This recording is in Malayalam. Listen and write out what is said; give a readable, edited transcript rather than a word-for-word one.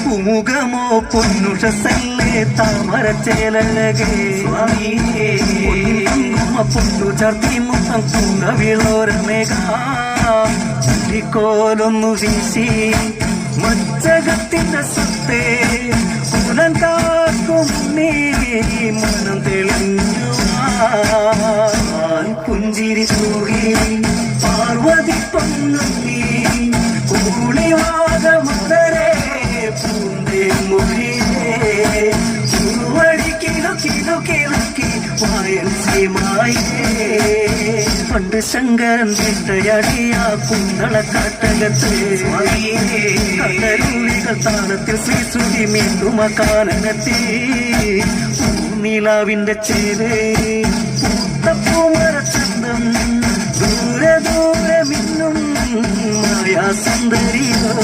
പൂമുഖമോ പൊന്നുഷസല്ലേ താമരച്ചേലഴകേ പൊന്നു ചാർത്തി മുത്തം കൂടവിളോരമേകാലൊന്നു വീശി മച്ചകത്തിന്റെ സ്വത്തേ കുലം കാക്കും നീ മനം തെളിഞ്ഞു പുഞ്ചിരി തൂകി പാർവതി പൊന്നുണ്ണി കൂളിവാകമുതരേ പൂന്തേ മൊഴിയേ ചുവടി കിലുക്കി വായൽ സീമായേ പണ്ട് ശങ്കരൻ വേട്ടയാടിയ കുന്തളക്കാട്ടകത്ത് കടലുളികൾ താളത്തിൽ ശ്രീശ്രുതി മീണ്ടും കാനനത്തി പൂനിലാവിന്റെ ചേരേ പൂമരച്ചന്തം ദൂരെ ദൂരെ മിന്നും മായാ സുന്ദരിയോ